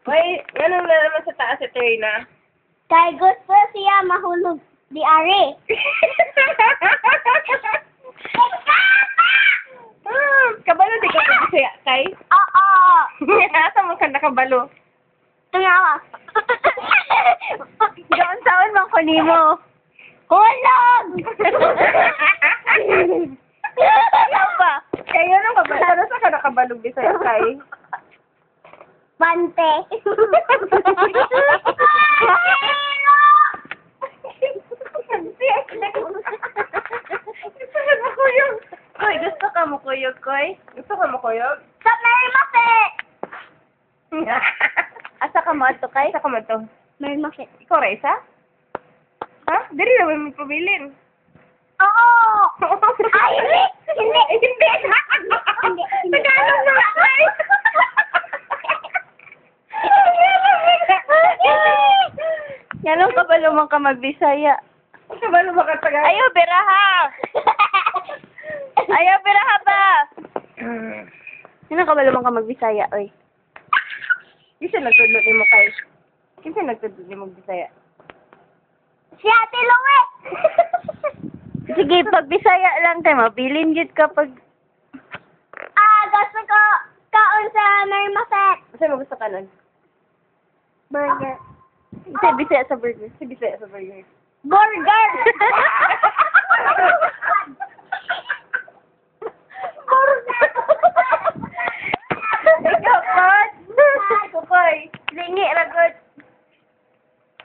May, anong na naman sa taas ito na? Kay gusto siya mahulog di ari. Kabalo di ka siya, kay? Oo. Asa mo ka nakabalo? Tungawa. Doon saan man ko nimo. Hulog! Ano ba? Kayo nang kabalo. Ano sa ka nakabalog di sa'yo, kay? Pante. Koy, gusto ka mo kuyog, Koy? Gusto ka mo kuyog? Sa Mary Muffet! Asa ka mo ato, Kay? Asa ka mo ato? Mary Muffet. Ikaw, Reza? Ha? Dili naman magpabilin. Oo! Ay, hindi! Hindi! Hindi! Tagalog na, Kay! Ganun ka ba lumang ka magbisaya? Kabalo ba ka Tagalog? Ayaw, biraha! Ayaw, biraha ba? Sino ka ba lumang ka magbisaya, oy? Kasi nagtudlo ni mo, Kay. Kasi nagtudlo ni mo magbisaya. Si Ate Loe! Sige, pagbisaya lang tayo. Mabilin yun kapag... Gusto ko kaon sa Mary Muffet. Kasi mo gusto ka nun? Burger. Kasi bisaya sa burger. Kasi bisaya sa burger. Burger! Ikaw, Kot! Kukoy, lingi, ragot.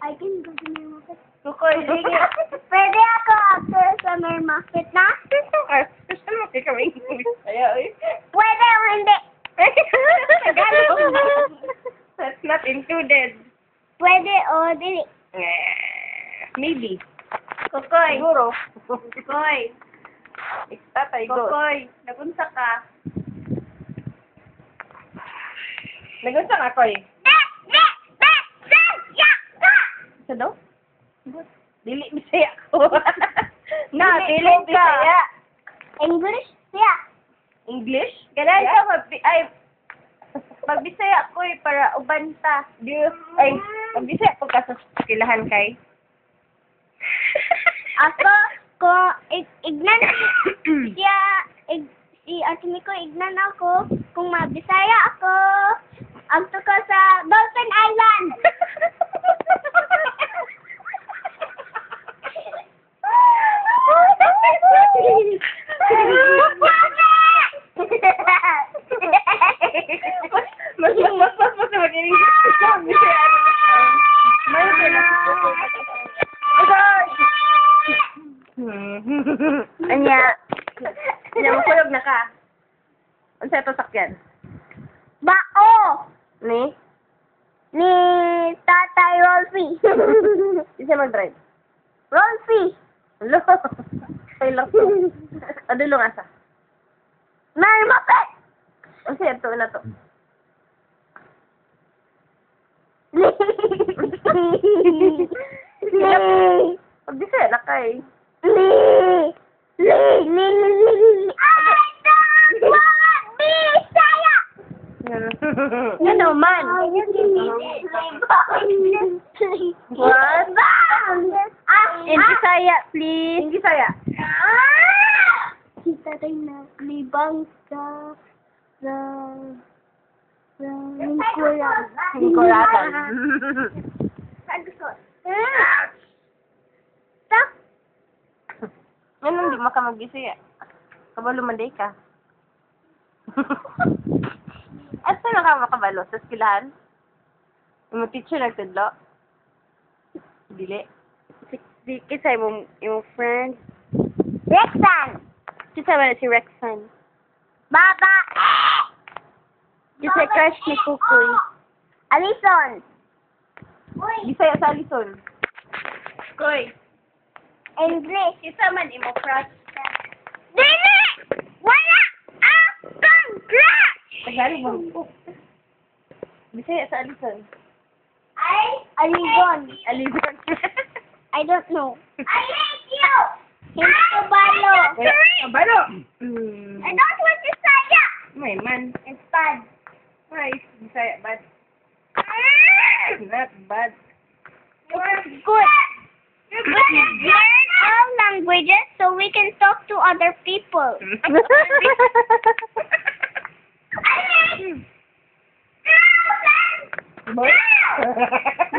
I can go to Mary Muffet. Kukoy, lingi. Pwede ako actor sa Mary Muffet na? Gusto mo kayo kami bisaya, oy? Pwede o hindi? Tagalog. That's not included. Pwede o dili. Maybe. Kukoy. Siguro. Kukoy. Tatay go. Kukoy, nagunsa ka. Nagunsa ka, Koy. Sa daw? Dili bisaya ko. Na, dili bisaya. English? Yeah. English? Ganun ka magbisaya ko para uban ta. Ay, magbisaya po ka sa skilahan, Kay. Ako, ko, ignan siya, si Ate Miko, ignan ako, kung mabisaya ako, agto ko sa Dolphin Island. Mas magaling. Anya. Anya, makulog na ka. Ano sa ito sakyan? Bao! Ni? Ni Tatay Rolfie. Isa mag-drive. Rolfie! Hello. Ay lang to. Adulong asa. Mary Muffet! Ano siya ito na to? Pagbisaya na kay. I don't want Bisaya! Ano man? What? In Bisaya, please. In Bisaya. Kita tayo na libang sa lingkuran. Lingkuragan. Tak? Ano hindi mo ka magbisaya? Kabalo manday ka. At saan ka makabalo? Sa skilahan? Yung teacher nagtudlo? Dili. Kisay mo yung friend. Rexan! Kisay ba na si Rexan? Baba! Kisay crush ni Kukoy. Alison! Bisaya sa Alison. Koy. English! Isa man imo crush. Dili! Wala akong crush! Tagalog mo. Bisaya sa Alison. Alison. Alison. I don't know. I hate you! Hindi ko balo. Kabalo. I don't want to say May man. It's bad. Right. Bisaya bad. Ah! Not bad. Good. Learn all languages so we can talk to other people.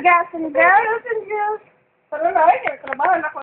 Girls and girls. Tara na, trabaho na ko.